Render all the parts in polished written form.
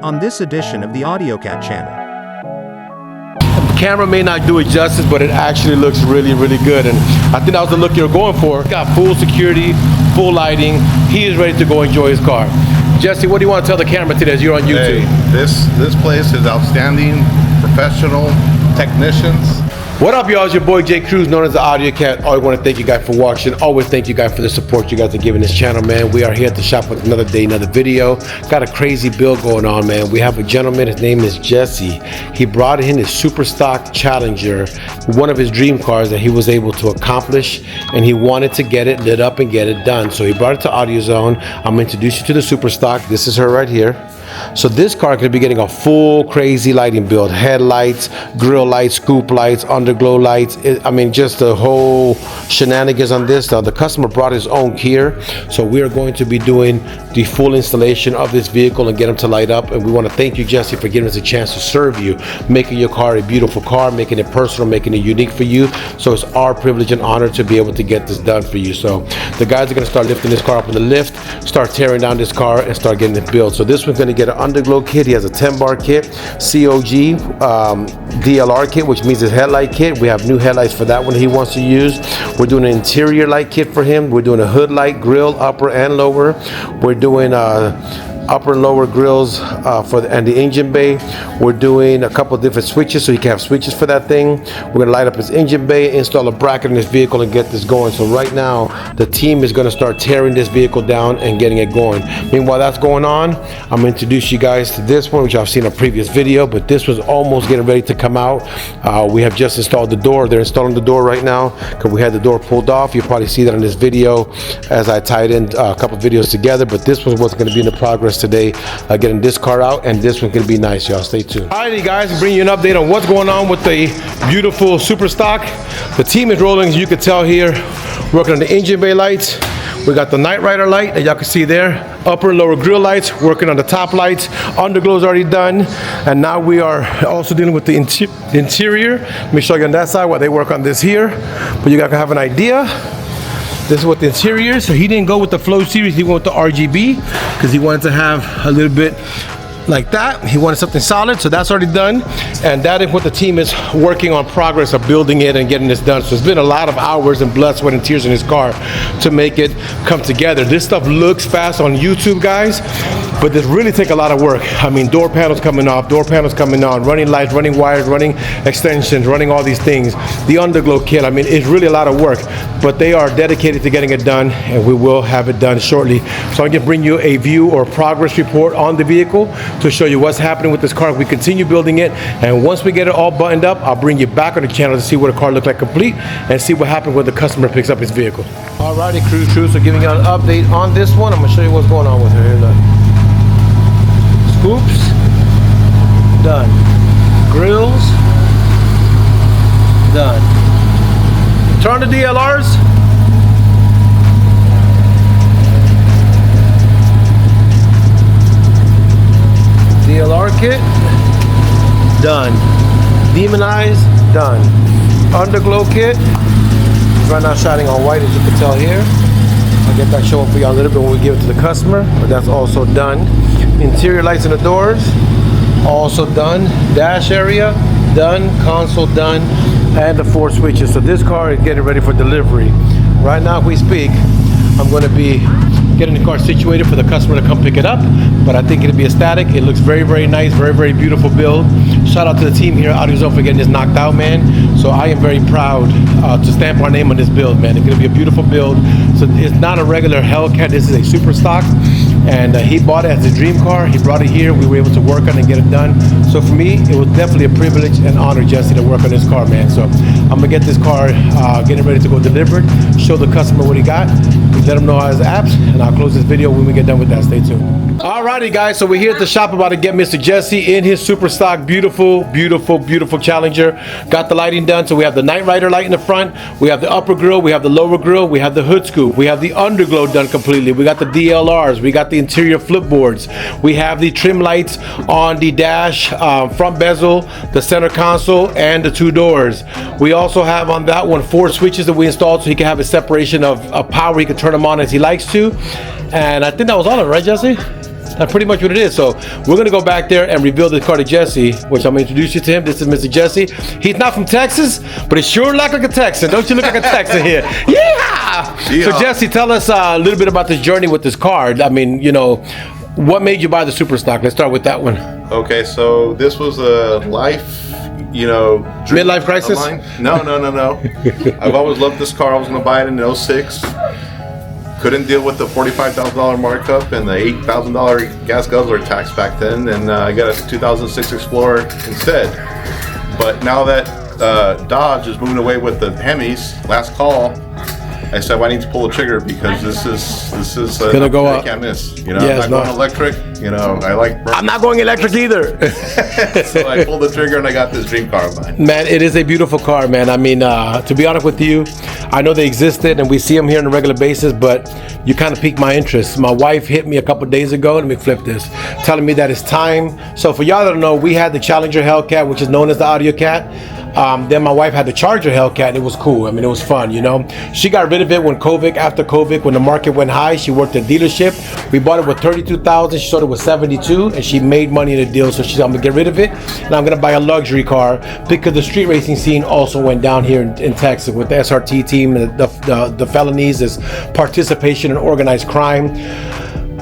on this edition of the AudioCat channel. The camera may not do it justice, but it actually looks really, really good. And I think that was the look you're going for. Got full security, full lighting. He is ready to go enjoy his car. Jesse, what do you want to tell the camera today as you're on YouTube? Hey, this place is outstanding, professional technicians. What up, y'all? It's your boy Jay Cruz, known as the AudioCat. I want to thank you guys for watching. Always thank you guys for the support you guys are giving this channel, man. We are here at the shop with another day, another video. Got a crazy build going on, man. We have a gentleman, his name is Jesse. He brought in his super stock Challenger, one of his dream cars that he was able to accomplish, and he wanted to get it lit up and get it done. So he brought it to Audiozone. I'm gonna introduce you to the super stock. This is her right here. So this car could be getting a full crazy lighting build, headlights, grill lights, scoop lights, underglow lights. I mean, just the whole shenanigans on this. Now the customer brought his own gear, so we are going to be doing the full installation of this vehicle and get them to light up. And we want to thank you, Jesse, for giving us a chance to serve you, making your car a beautiful car, making it personal, making it unique for you. So it's our privilege and honor to be able to get this done for you. So the guys are going to start lifting this car up in the lift, start tearing down this car, and start getting it built. So this one's going to get an Underglow kit. He has a 10-bar kit, COG DLR kit, which means his headlight kit. We have new headlights for that one he wants to use. We're doing an interior light kit for him. We're doing a hood light, grill, upper and lower. We're doing upper and lower grills and the engine bay. We're doing a couple of different switches, so he can have switches for that thing. We're gonna light up his engine bay, install a bracket in this vehicle, and get this going. So right now, the team is gonna start tearing this vehicle down and getting it going. Meanwhile, that's going on, I'm gonna introduce you guys to this one, which I've seen in a previous video, but this was almost getting ready to come out. We have just installed the door. They're installing the door right now because we had the door pulled off. You'll probably see that in this video as I tied in a couple videos together, but this was what's gonna be in the progress today, getting this car out, and this one's gonna be nice, y'all. Stay tuned. Alrighty, guys, bring you an update on what's going on with the beautiful super stock. The team is rolling, as you can tell here, working on the engine bay lights. We got the night rider light that y'all can see there, upper and lower grill lights, working on the top lights. Underglow is already done, and now we are also dealing with the interior. Let me show you on that side while they work on this here, but you guys can have an idea. This is what the interior is. So he didn't go with the Flow series, he went with the RGB because he wanted to have a little bit like that. He wanted something solid, so that's already done. And that is what the team is working on, progress of building it and getting this done. So it's been a lot of hours and blood, sweat, and tears in his car to make it come together. This stuff looks fast on YouTube, guys, but this really take a lot of work. I mean, door panels coming off, door panels coming on, running lights, running wires, running extensions, running all these things. The Underglow kit, I mean, it's really a lot of work, but they are dedicated to getting it done, and we will have it done shortly. So I'm gonna bring you a view or progress report on the vehicle to show you what's happening with this car. We continue building it, and once we get it all buttoned up, I'll bring you back on the channel to see what the car looks like complete and see what happens when the customer picks up his vehicle. Alrighty, crew, so giving you an update on this one. I'm gonna show you what's going on with her. Here, look. Scoops, done. Grills, done. Turn the DLRs. DLR kit, done. Demonize, done. Underglow kit, right now shining on white, as you can tell here. I'll get that showing for y'all a little bit when we give it to the customer, but that's also done. Interior lights in the doors, also done. Dash area, done. Console, done. And the 4 switches. So this car is getting ready for delivery. Right now, as we speak, I'm going to be getting the car situated for the customer to come pick it up, but I think it'll be a static. It looks very, very nice, very, very beautiful build. Shout out to the team here at Audiozone for getting this knocked out, man. So I am very proud to stamp our name on this build, man. It's gonna be a beautiful build. So it's not a regular HELLCAT, this is a super stock. And he bought it as a dream car. He brought it here. We were able to work on it and get it done. So for me, it was definitely a privilege and honor, Jesse, to work on this car, man. So I'm gonna get this car getting ready to go delivered, show the customer what he got, let him know how his apps, and I'll close this video when we get done with that. Stay tuned. Alrighty, guys, so we're here at the shop about to get Mr. Jesse in his super stock, beautiful, beautiful, beautiful Challenger. Got the lighting done, so we have the night rider light in the front, we have the upper grille, we have the lower grille, we have the hood scoop, we have the underglow done completely, we got the DLRs, we got the interior flip boards, we have the trim lights on the dash, front bezel, the center console, and the 2 doors. We also have on that one 4 switches that we installed so he can have a separation of power. He can turn them on as he likes to. And I think that was all of it, right, Jesse? That's pretty much what it is. So we're gonna go back there and reveal the car to Jesse, which I'm gonna introduce you to him. This is Mr. Jesse. He's not from Texas, but he sure look like a Texan. Don't you look like a Texan here? Yeah. So Jesse, tell us a little bit about this journey with this car. I mean, you know, what made you buy the Super Stock? Let's start with that one. Okay, so this was a life, you know, midlife crisis? No. I've always loved this car. I was gonna buy it in 06. Couldn't deal with the $45,000 markup and the $8,000 gas guzzler tax back then, and I got a 2006 Explorer instead. But now that Dodge is moving away with the Hemis, last call, I said, well, I need to pull the trigger because this is gonna go up. I can't miss. You know, yes, I'm not going electric. You know, I like. I'm not going electric either. So I pulled the trigger and I got this dream car of mine. Man, it is a beautiful car, man. I mean, to be honest with you, I know they existed and we see them here on a regular basis, but you kind of piqued my interest. My wife hit me a couple days ago. Let me flip this, telling me that it's time. So for y'all that don't know, we had the Challenger HELLCAT, which is known as the AudioCat. Then my wife had the Charger HELLCAT. It was cool. I mean, it was fun, you know. She got rid of it after COVID, when the market went high. She worked at dealership. We bought it with $32,000. She sold it with $72,000, and she made money in the deal. So she's I'm gonna get rid of it, and I'm gonna buy a luxury car because the street racing scene also went down here in Texas with the SRT team and the felonies is participation in organized crime.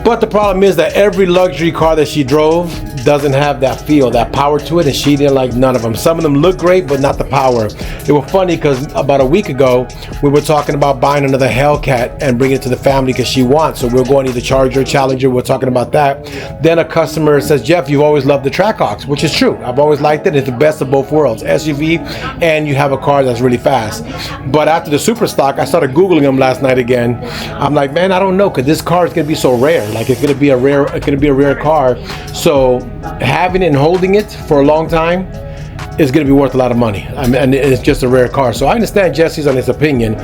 But the problem is that every luxury car that she drove doesn't have that feel, that power to it, and she didn't like none of them. Some of them look great, but not the power. It was funny because about a week ago, we were talking about buying another HELLCAT and bringing it to the family because she wants. So we're going to the Charger, Challenger, we're talking about that. Then a customer says, Jeff, you've always loved the Trackhawks, which is true. I've always liked it. It's the best of both worlds, SUV, and you have a car that's really fast. But after the Super Stock, I started Googling them last night again. I'm like, man, I don't know, because this car is going to be so rare. Like it's going to be a rare car. So having it and holding it for a long time is going to be worth a lot of money. I mean, and it's just a rare car. So I understand Jesse's on his opinion,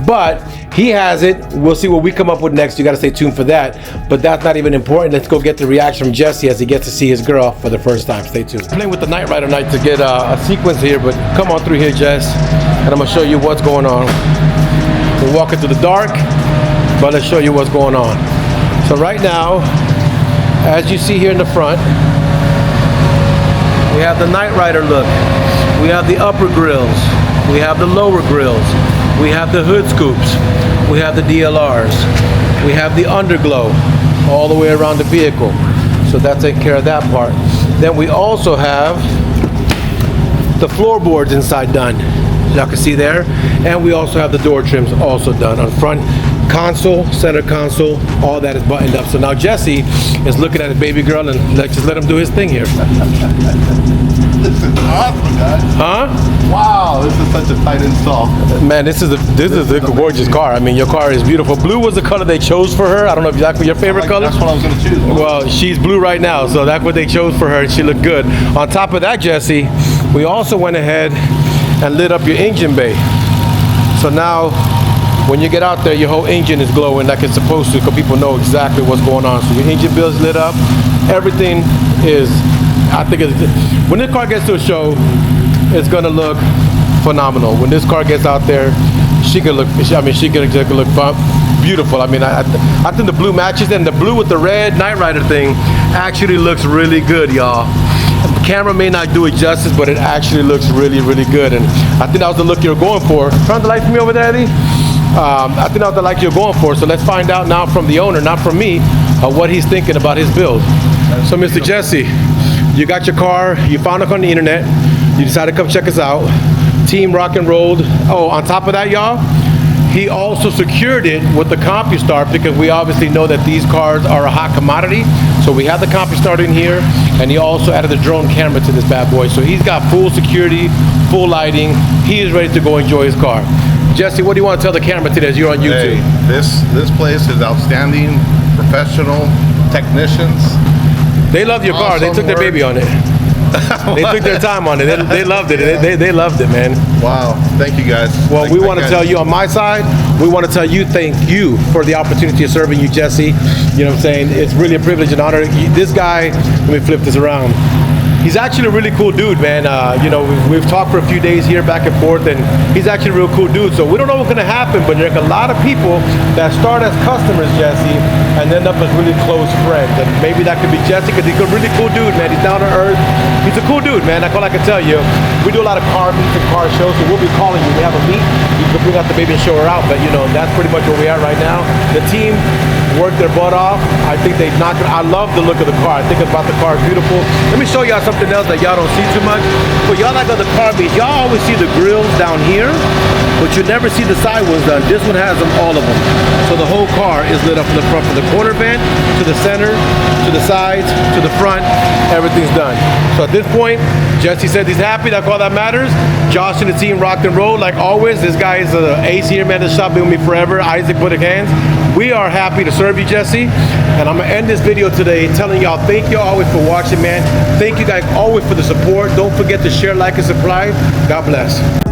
but he has it. We'll see what we come up with next. You got to stay tuned for that. But that's not even important. Let's go get the reaction from Jesse as he gets to see his girl for the first time. Stay tuned. Playing with the Night Rider night to get a sequence here, but come on through here, Jess, and I'm going to show you what's going on. We're walking through the dark, but let's show you what's going on. So right now, as you see here in the front, we have the Night Rider look. We have the upper grills. We have the lower grills. We have the hood scoops. We have the DLRs. We have the Underglow all the way around the vehicle. So that's taking care of that part. Then we also have the floorboards inside done. Y'all can see there. And we also have the door trims also done on front. Console, center console, all that is buttoned up. So now Jesse is looking at his baby girl and let's just let him do his thing here. This is awesome, guys. Huh? Wow, this is such a tight install. Man, this is a gorgeous car. I mean, your car is beautiful. Blue was the color they chose for her. I don't know if that's your favorite color. That's what I was going to choose. Well, she's blue right now, so that's what they chose for her, and she looked good. On top of that, Jesse, we also went ahead and lit up your engine bay. So now, when you get out there, your whole engine is glowing like it's supposed to, because people know exactly what's going on. So your engine bill is lit up. Everything is, I think, when this car gets to a show, it's gonna look phenomenal. When this car gets out there, she can look. I mean, she can look beautiful. I mean, I think the blue matches, and the blue with the red Night Rider thing actually looks really good, y'all. The camera may not do it justice, but it actually looks really, really good. And I think that was the look you were going for. Turn the light for me over there, Eddie. I think that's the like you're going for. So let's find out now from the owner, not from me, what he's thinking about his build. So Mr. Jesse, you got your car, you found it on the internet, you decided to come check us out. Team rock and rolled. Oh, on top of that, y'all, he also secured it with the CompuStart, because we obviously know that these cars are a hot commodity. So we have the CompuStart in here, and he also added the drone camera to this bad boy. So he's got full security, full lighting. He is ready to go enjoy his car. Jesse, what do you want to tell the camera today as you're on YouTube? Hey, this place is outstanding. Professional technicians. They love your car. They took their baby on it. They took their time on it. They loved it. They loved it, man. Wow. Thank you, guys. Well, we want to tell you on my side, we want to tell you thank you for the opportunity of serving you, Jesse. You know what I'm saying? It's really a privilege and honor. This guy, let me flip this around. He's actually a really cool dude, man. You know, we've talked for a few days here back and forth, and he's actually a real cool dude. So we don't know what's gonna happen, but there's a lot of people that start as customers, Jesse, and end up as really close friends. And maybe that could be Jesse, because he's a really cool dude, man. He's down to earth. He's a cool dude, man. That's all I can tell you. We do a lot of car meets and car shows, so we'll be calling you. We have a meet. You can bring out the baby and show her out, but you know, that's pretty much where we are right now. The team worked their butt off. I think they knocked it. I love the look of the car. I think about the car is beautiful. Let me show y'all something else that y'all don't see too much. For y'all that go to car meets, y'all always see the grills down here, but you never see the side ones done. This one has them, all of them. So the whole car is lit up from the front, from the corner vent to the center, to the sides, to the front. Everything's done. So at this point, Jesse said he's happy. That's all that matters. Josh and the team rocked and rolled like always. This guy is an ace here, man. This shop been with me forever. Isaac put his hands. We are happy to serve you, Jesse. And I'm gonna end this video today telling y'all thank you always for watching, man. Thank you guys always for the support. Don't forget to share, like, and subscribe. God bless.